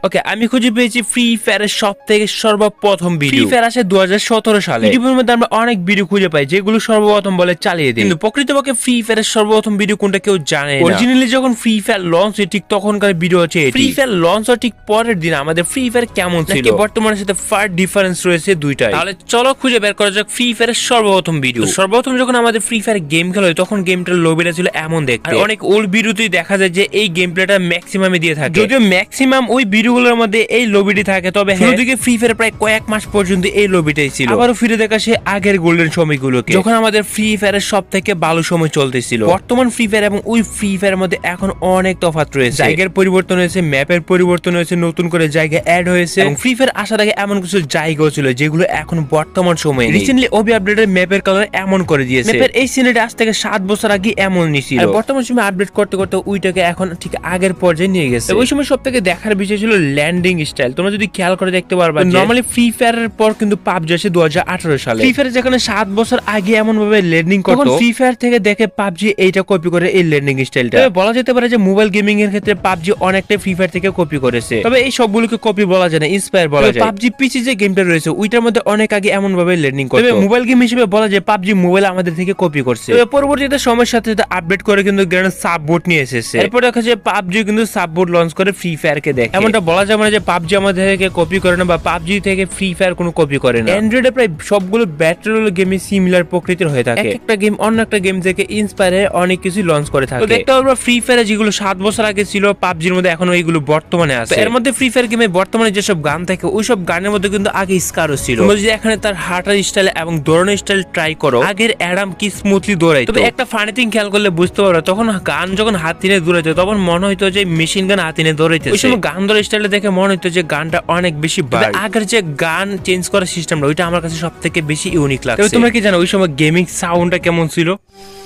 ওকে, আমি খুঁজে পেয়েছি ফ্রি ফায়ারের সবথেকে সর্বপ্রথম ভিডিও। ফ্রি ফায়ার আসে 2017 সালে। ইউটিউবের মধ্যে আমরা অনেক ভিডিও খুঁজে পাই যেগুলো সর্বপ্রথম বলে চালিয়ে দিই, কিন্তু প্রকৃতপক্ষে ফ্রি ফায়ারের সর্বপ্রথম ভিডিও কোনটা কেউ জানে না। অরিজিনালি যখন ফ্রি ফায়ার লঞ্চ হয় ঠিক তখনকার ভিডিও হচ্ছে এটি। ফ্রি ফায়ার লঞ্চ হওয়ার ঠিক পরের দিন আমাদের ফ্রি ফায়ার কেমন ছিল বর্তমানের সাথে ফার ডিফারেন্স রয়েছে দুইটাই। তাহলে চলো খুঁজে বের করা যাক ফ্রি ফায়ারের সর্বপ্রথম ভিডিও। সর্বপ্রথম যখন আমাদের ফ্রি ফায়ার গেম খেলা হয় তখন গেমটার লবিটা ছিল এমন দেখতে। অনেক ওল্ড ভিডিওতেই দেখা যায় যে এই গেম প্লেটা ম্যাক্সিমামে দিয়ে থাকে, যদিও ম্যাক্সিমাম ওই ভিডিওগুলোর মধ্যে এই লবিটি থাকে। তবে শুরুদিকে ফ্রি ফায়ার প্রায় কয়েক মাস পর্যন্ত এই লবিটাই ছিল। আবারও ফিরে দেখা সে আগের গোল্ডেন সময়গুলোকে, যখন আমাদের ফ্রি ফায়ারের সব থেকে ভালো সময় চলতেছিল। বর্তমান ফ্রি ফায়ার এবং ওই ফ্রি ফায়ারের মধ্যে এখন অনেক তফাৎ রয়েছে। জায়গার পরিবর্তন হয়েছে, ম্যাপের পরিবর্তন হয়েছে, নতুন করে জায়গা অ্যাড হয়েছে এবং ফ্রি ফায়ার আসার আগে এমন কিছু জায়গাও ছিল যেগুলো এখন বর্তমান সময়ে রিসেন্টলি ওবি আপডেটের ম্যাপের কালার এমন করে দিয়েছে। ম্যাপের এই সিনারিটা আজ থেকে 7 বছর আগে এমন ছিল, বর্তমান সময় আপডেট করতে করতে ওইটাকে এখন ঠিক আগের পর্যায়ে নিয়ে গেছে। ওই সময় সব থেকে দেখার বিষয় ছিল ল্যান্ডিং স্টাইল। তোমরা যদি খেয়াল করে দেখতে পারবা নরমালি ফ্রি ফায়ারের পর কিন্তু পাবজি আসে 2018 সালে। ফ্রি ফায়ার যেখানে 7 বছর আগে এমন ভাবে ল্যান্ডিং করতো, ফ্রি ফায়ার থেকে দেখে পাবজি এইটা কপি করে এই ল্যান্ডিং স্টাইলটা। বলা যেতে পারে যে মোবাইল গেমিং এর ক্ষেত্রে পাবজি অনেকটাই ফ্রি ফায়ার থেকে কপি করেছে। তবে এই সবগুলোকে কপি বলা যায় না, ইন্সপায়ার বলা যায়। পাবজি পিসি যে গেমটা রয়েছে ওইটার মধ্যে অনেক আগে এমন ভাবে ল্যান্ডিং করতো। তবে মোবাইল গেম হিসেবে বলা যায় পাবজি মোবাইল আমাদের থেকে কপি করছে। তবে পরবর্তীতে সময়ের সাথে সাথে আপডেট করে কিন্তু গ্র্যান্ড সাববোর্ড নিয়ে এসেছে। এরপর দেখা যায় পাবজি কিন্তু সাববোর্ড লঞ্চ করে ফ্রি ফায়ার কে দেখে। এমনটা বলা যাবে না যে পাবজি আমাদের থেকে কপি করে না বা পাবজি থেকে ফ্রি ফায়ার কোনো কপি করে না। অ্যান্ড্রয়েডে প্রায় সবগুলো ব্যাটল রয়্যাল গেমই সিমিলার প্রকৃতির হয়ে থাকে। একটা গেম অন্য একটা গেম থেকে ইন্সপায়ার হয়ে অনেক কিছু লঞ্চ করে থাকে। তো দেখতে পারবা ফ্রি ফায়ারে যেগুলো 7 বছর আগে ছিল পাবজির মধ্যে এখনো এইগুলো বর্তমানে আছে। এর মধ্যে ফ্রি ফায়ার গেমে বর্তমানে যেসব গান থাকে ওইসব গানের মধ্যে কিন্তু আগে স্কারও ছিল। তোমরা যদি এখানে তার হাঁটার স্টাইল এবং দৌড়ানোর স্টাইল ট্রাই করো, আগের অ্যাডাম কি স্মুথলি দৌড়াইতো। তবে একটা ফানি থিং খেয়াল করলে বুঝতে পারো তখন গান যখন হাত নিয়ে দৌড়াইতো তখন মনে হইতো যে মেশিন গান হাত নিয়ে দৌড়াইতেছে। ওই সময় গান ধরার স্টাইলে দেখে মনে হইতো যে গানটা অনেক বেশি ভালো। আগের যে গান চেঞ্জ করার সিস্টেমটা ওইটা আমার কাছে সবথেকে বেশি ইউনিক লাগছে। তোমরা কি জানো ওই সময় গেমিং সাউন্ডটা কেমন ছিল?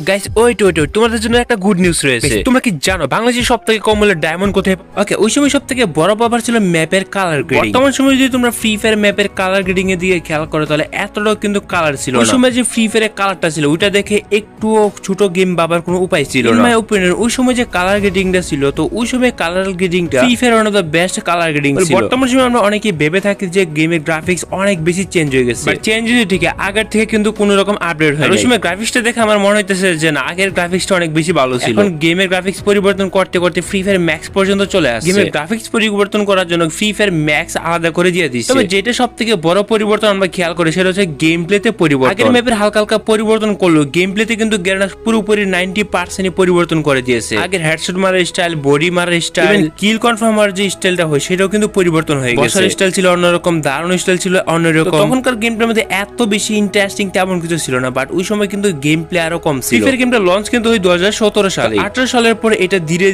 গাইস ওয়েট তোমাদের জন্য একটা গুড নিউজ রয়েছে। তোমরা কি জানো বাংলাদেশের সবথেকে কম মূল্যের ডায়মন্ড কোথায়? ওকে, ওই সময় সবথেকে বড় ব্যাপার ছিল ম্যাপের কালার গ্রেডিং। বর্তমান সময় যদি তোমরা ফ্রি ফায়ার ম্যাপের কালার গ্রেডিং এর দিকে খেয়াল করো তাহলে এতটাও কিন্তু কালার ছিল না। ওই সময় যে ফ্রি ফায়ারের কালারটা ছিল ওইটা দেখে একটুও ছোট গেম ভাবার কোনো উপায় ছিল না। মাই ওপিনিয়ন ওই সময় যে কালার গ্রেডিংটা ছিল, তো ওই সময় কালার গ্রেডিংটা Free Fire one of the best colour grading ছিল। বর্তমান সময় আমরা অনেকেই ভেবে থাকি যে গেমের গ্রাফিক্স অনেক বেশি চেঞ্জ হয়ে গেছে, বাট চেঞ্জ হয়েছে ঠিক আগের থেকে কিন্তু কোনো রকম আপডেট হয় না। ওই সময় গ্রাফিক্সটা দেখে আমার মনে হইতেছে যে না, আগের গ্রাফিক্সটা অনেক বেশি ভালো ছিল। এখন গেমের গ্রাফিক্স পরিবর্তন করতে করতে ফ্রি ফায়ার ম্যাক্স পর্যন্ত চলে আসছে। গেমের গ্রাফিক্স পরিবর্তন করার জন্য ফ্রি ফায়ার ম্যাক্স আলাদা করে দিয়ে দিয়েছে। তবে যেটা সবথেকে বড় পরিবর্তন আমরা খেয়াল করি সেটা হচ্ছে গেম প্লেতে পরিবর্তন। আগের ম্যাপের হালকা হালকা পরিবর্তন করলো, গেম প্লেতে কিন্তু গ্রেনেড পুরোপুরি 90% পরিবর্তন করে দিয়েছে। আগের হেডশট মারার স্টাইল, বডি মারার স্টাইল, কিল কনফার্ম মারার যে স্টাইলটা হয় সেটাও কিন্তু পরিবর্তন হয়ে গেছে। বসার স্টাইল ছিল অন্যরকম, দারুণ স্টাইল ছিল অন্যরকম। তখনকার গেমটার মধ্যে এত বেশি ইন্টারেস্টিং তেমন কিছু ছিল না, বাট ওই সময় কিন্তু গেম প্লে আরো কম ছিল। ফ্রি ফায়ার গেমটা লঞ্চ কিন্তু ওই 2017 সালে। 18 সালের পরে এটা ধীরে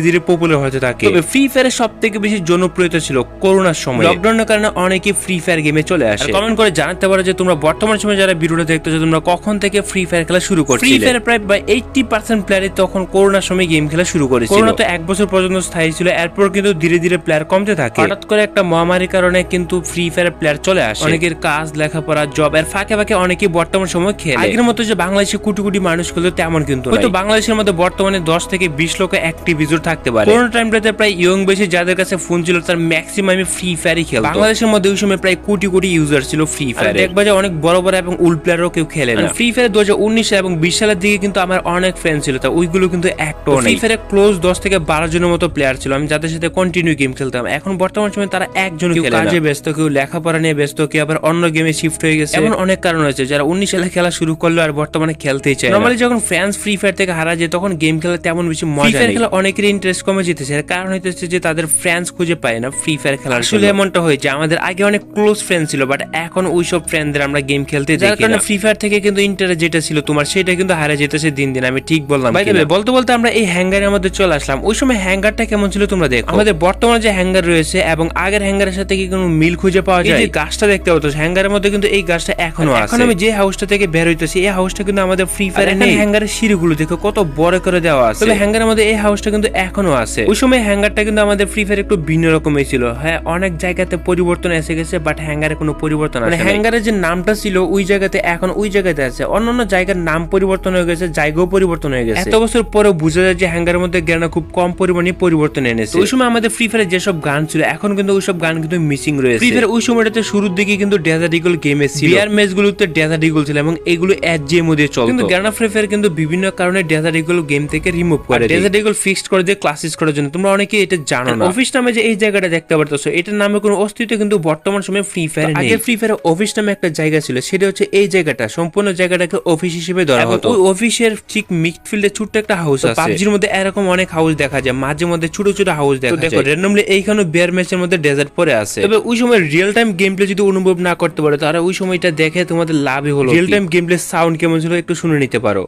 ধীরে পপুলার হতে থাকে। তবে ফ্রি ফায়ারের সবথেকে বেশি জনপ্রিয়তা ছিল করোনার সময়। লকডাউনের কারণে অনেকে ফ্রি ফায়ার গেমে চলে আসে। কমেন্ট করে জানাতে পারো যে তোমরা বর্তমান সময়ে যারা ভিডিওটা দেখতেছো তোমরা কখন থেকে ফ্রি ফায়ার খেলা শুরু করছিলে। ফ্রি ফায়ার প্রায় 80% প্লেয়ারই তখন করোনার সময় গেম খেলা শুরু করেছিল। করোনা তো 1 বছর পর্যন্ত স্থায়ী ছিল, এরপর কিন্তু ধীরে ধীরে প্লেয়ার কমতে থাকে। হঠাৎ করে একটা মহামারীর কারণে কিন্তু ফ্রি ফায়ার প্লেয়ার চলে আসে। অনেকের কাজ, লেখাপড়া, জব এর ফাঁকে ফাঁকে অনেকে বর্তমান সময় খেলে। আগের মতো যে বাংলাদেশে কোটি কোটি মানুষ খেলতো তেমন কিন্তু হয়তো বাংলাদেশের মধ্যে বর্তমানে 10 থেকে 20 লক্ষ অ্যাক্টিভ ইউজার থাকতে পারে। করোনা টাইমটাতে প্রায় ইয়ং বেশি যাদের কাছে ফোন ছিল তার ম্যাক্সিমামই ফ্রি ফায়ারই খেলতো। বাংলাদেশের মধ্যে ওই সময় প্রায় কোটি কোটি ইউজার ছিল ফ্রি ফায়ার। দেখবা যে অনেক বড় বড় এবং উল প্লেয়ারও কেউ খেলে না। ফ্রি ফায়ার 2019 এবং 20 সালের দিকে কিন্তু আমার অনেক ফ্রেন্ড ছিল, তা ওইগুলো কিন্তু একটাও নেই। ফ্রি ফায়ারে ক্লোজ 10 থেকে 12 জনের মতো প্লেয়ার ছিল আমি যাদের সাথে কন্টিনিউ গেম খেলতাম। এখন বর্তমান সময় তারা একজনও খেলে না। কাজে ব্যস্ত, কেউ লেখাপড়া নিয়ে ব্যস্ত, কেউ আবার অন্য গেমে শিফট হয়ে গেছে। এমন অনেক কারণ আছে যারা 19 সালে খেলা শুরু করলো আর বর্তমানে খেলতেই চায়। নরমালি যখন ফ্যান্স ফ্রি ফায়ার থেকে হারা যায় তখন গেম খেলা তেমন বেশি মজা নেই। খেলা অনেকের ইন্টারেস্ট কমে যেতেছে, এর কারণ হইতেছে যে তাদের ফ্রেন্ডস খুঁজে পায় না ফ্রি ফায়ার খেলার। আসলে এমনটা হয়েছে আমাদের আগে অনেক ক্লোজ ফ্রেন্ড ছিল, বাট এখন ওইসব ফ্রেন্ডদের আমরা গেম খেলতে দেখি। যার কারণে ফ্রি ফায়ার থেকে কিন্তু ইন্টারেস্ট যেটা ছিল তোমার সেটা কিন্তু হারা যেতেছে দিন দিন। আমি ঠিক বললাম? বলতে বলতে আমরা এই হ্যাঙ্গারের মধ্যে চলে আসলাম। ওই সময় হ্যাঙ্গারটা কেমন ছিল তোমরা দেখো। আমাদের বর্তমানে যে হ্যাঙ্গার রয়েছে এবং আগের হ্যাঙ্গারের সাথে কি কোনো মিল খুঁজে পাওয়া যায়? এই গাছটা দেখতে পাচ্ছ হ্যাঙ্গারের মধ্যে কিন্তু এই গাছটা এখনো আছে। এখন আমি যে হাউসটা থেকে বের হইতেছি এই হাউসটা কিন্তু আমাদের ফ্রি ফায়ারে নেই। হ্যাঙ্গারের সিঁড়িগুলো দেখো কত বড় করে দেওয়া আছে। তবে হ্যাঙ্গারের মধ্যে এই হাউসটা কিন্তু এখনো আছে। ওই সময় হ্যাঙ্গারটা কিন্তু আমাদের ফ্রি ফায়ার একটু ভিন্ন রকমের ছিল। হ্যাঁ, অনেক জায়গাতে পরিবর্তন এসে গেছে, বাট হ্যাঙ্গারে কোনো পরিবর্তন আসে না। হ্যাঙ্গারের যে নামটা ছিল ওই জায়গাতে এখন ওই জায়গাতে আছে। অন্যান্য জায়গার নাম পরিবর্তন হয়ে গেছে, জায়গাও পরিবর্তন হয়ে গেছে। এত বছর পরেও বোঝা যায় যে হ্যাঙ্গারের মধ্যে জ্ঞান খুব কম পরিমাণে পরিবর্তন এনেছে। ওই সময় আমাদের ফ্রি ফায়ারে যে যেসব গান ছিল এখন কিন্তু ওইসব গান কিন্তু মিসিং রয়েছে। ফ্রি ফায়ার ওই সময়টাতে শুরুর দিকে কিন্তু ডেজার্ট ইগল গেমে ছিল, বিয়ার ম্যাচ গুলোতে ডেজার্ট ইগল ছিল এবং এগুলো এজিএম দিয়ে চলতো। কিন্তু গার্না ফ্রি ফায়ার কিন্তু বিভিন্ন কারণে ডেজার্ট ইগল গেম থেকে রিমুভ করে, ডেজার্ট ইগল ফিক্সড করে দিয়ে ক্লাসিস করার জন্য। তোমরা অনেকে এটা জানো না। অফিস নামে যে এই জায়গাটা দেখতে পারতেছো, এটার নামে কোনো অস্তিত্ব কিন্তু বর্তমান সময়ে ফ্রি ফায়ার নেই। আগে ফ্রি ফায়ার অফিস নামে একটা জায়গা ছিল, সেটা হচ্ছে এই জায়গাটা, সম্পূর্ণ জায়গাটাকে অফিস হিসেবে ধরা হতো। ওই অফিসের ঠিক মিডফিল্ডে ছোট্ট একটা হাউস আছে। পাবজির মধ্যে এরকম অনেক হাউস দেখা যায়, মাঝে মধ্যে ছোট ছোট হাউস দেখা যায়। দেখো র্যান্ডমলি এইখানে বিয়ার ম্যাচের মধ্যে ডেজার্ট পরে আছে। তবে ওই সময় রিয়েল টাইম গেম প্লে যদি অনুভব না করতে পারো, তাহলে ওই সময়টা দেখে তোমাদের লাভই হলো। Real time game play sound কেমন ছিল একটু শুনে নিতে পারো।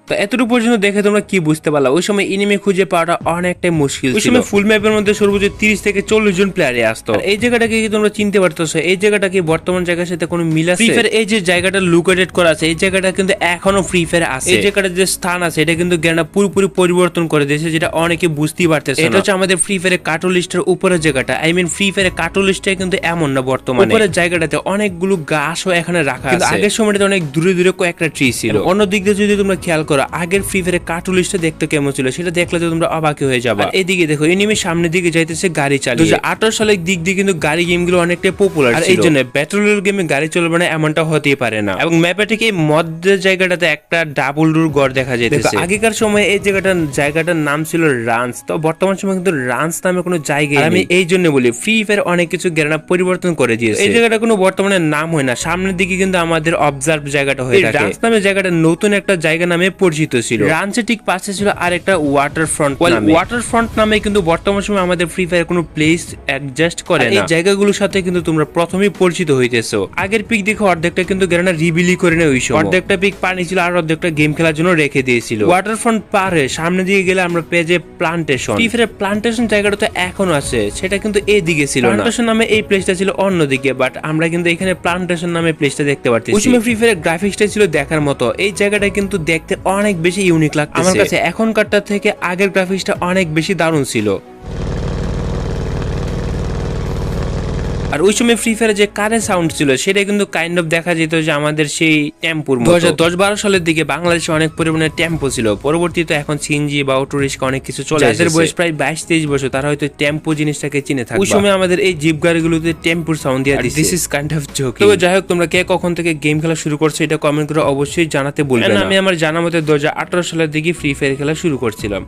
তো এতটুকু পর্যন্ত দেখে তোমরা কি বুঝতে পারলা? ওই সময় এনিমি খুঁজে পাওয়াটা অনেকটাই মুশকিল ছিল। ওই সময় ফুল ম্যাপের মধ্যে সর্বোচ্চ 30 থেকে 40 জন প্লেয়ারে আসতো। এই জায়গাটাকে কি তোমরা চিনতে পারতেছো? এই জায়গাটা কি বর্তমান জায়গার সাথে কোনো মিল আছে? ফ্রি ফায়ার এই যে জায়গাটা লোকেটেড করা আছে, এই জায়গাটা কিন্তু এখনো ফ্রি ফায়ার আছে। এই জায়গাটার যে স্থান আছে এটা কিন্তু জ্ঞানটা পুরোপুরি পরিবর্তন করে দিয়েছে, যেটা অনেকে বুঝতেই পারতেছে। এটা হচ্ছে আমাদের ফ্রি ফায়ারের কার্টুন লিস্টের উপরের জায়গাটা। আই মিন ফ্রি ফায়ারের কার্টুন লিস্টে কিন্তু এমন না, বর্তমানে উপরের জায়গাটাতে অনেকগুলো গাছও এখানে রাখা আছে। আগের সময়টাতে অনেক দূরে দূরে কয়েকটা ট্রি ছিল। অন্য দিক দিয়ে যদি তোমরা খেয়াল করো, আগের ফ্রি ফায়ারের কার্টুন লিস্টটা দেখতে কেমন ছিল সেটা দেখলে তো তোমরা অবাক হয়ে যাবে। এদিকে দেখো এনিমি সামনের দিকে যাইতেছে গাড়ি চালিয়ে। 2018 সালের দিক দিয়ে কিন্তু গাড়ি গেমগুলো অনেকটাই পপুলার ছিল, আর এই জন্য ব্যাটল রয়্যাল গেমে গাড়ি চলবে না এমনটা হতেই পারে না। এবং ম্যাপে ঠিক এই মধ্যের জায়গাটাতে একটা ডাবল ডোর ঘর দেখা যাইতেছে। আগেকার সময় এই জায়গাটার নাম ছিল রান্স, তো বর্তমান সময় কিন্তু রান্স নামে কোনো জায়গা নেই। আমি এই জন্য বলি ফ্রি ফায়ার অনেক কিছু জ্ঞানা পরিবর্তন করে দিয়েছে। এই জায়গাটা কোনো বর্তমানে নাম হয় না, সামনের দিকে কিন্তু আমাদের অবজার্ভ জায়গাটা হয়ে থাকে। রান্স নামে জায়গাটা নতুন একটা জায়গা নামে পরিচিত ছিল। রান্সের ঠিক পাশে ছিল আর একটা ওয়াটার ফ্রন্ট নামে। ওয়াটার ফ্রন্ট নামে কিন্তু বর্তমান সময় আমাদের ফ্রি ফায়ার কোনো প্লেস অ্যাডজাস্ট করে না। এই জায়গাগুলোর সাথে কিন্তু তোমরা প্রথমেই পরিচিত হইতেছো। আগের পিক দেখো অর্ধেকটা কিন্তু গেরানা রিবিলি করে নেয় ওই সময়, অর্ধেকটা পিক পানি ছিল আর অর্ধেকটা গেম খেলার জন্য রেখে দিয়েছিল। ওয়াটার ফ্রন্ট পার হয়ে সামনে দিকে গেলে আমরা পেয়ে যাই প্লান্টেশন। ফ্রি ফায়ারের প্লান্টেশন জায়গাটা তো এখনো আছে, সেটা কিন্তু এই দিকে ছিল না। প্লান্টেশন নামে এই প্লেসটা ছিল অন্যদিকে, বাট আমরা কিন্তু এখানে প্লান্টেশন নামে প্লেসটা দেখতে পাচ্ছি। ওই সময় ফ্রি ফায়ারের গ্রাফিক্সটা ছিল দেখার মতো। এই জায়গাটা কিন্তু দেখতে অনেক বেশি ইউনিক লাগছে আমার কাছে। এখনকারটা থেকে আগের গ্রাফিক্সটা অনেক বেশি দারুণ ছিল। আর ওই সময় ফ্রি ফায়ারে যে কারে সাউন্ড ছিল সেটা কিন্তু কাইন্ড অফ দেখা যেত যে আমাদের সেই টেম্পোর মতো। 2010-12 সালের দিকে বাংলাদেশে অনেক পরিমাণে টেম্পো ছিল। পরবর্তীতে এখন সিএনজি বা অটো রিক্সা অনেক কিছু চলে আসে। যাদের বয়স প্রায় 22-23 বছর তারা হয়তো টেম্পো জিনিসটাকে চিনে থাকবে। ওই সময় আমাদের এই জিপ গাড়িগুলোতে টেম্পোর সাউন্ড দিয়ে দিছে। This is kind of joking. তবে যাই হোক, তোমরা কে কখন থেকে গেম খেলা শুরু করছো এটা কমেন্ট করে অবশ্যই জানাতে বলবেন। আমি আমার জানা মতে 2018 সালের দিকে ফ্রি ফায়ার খেলা শুরু করছিলাম।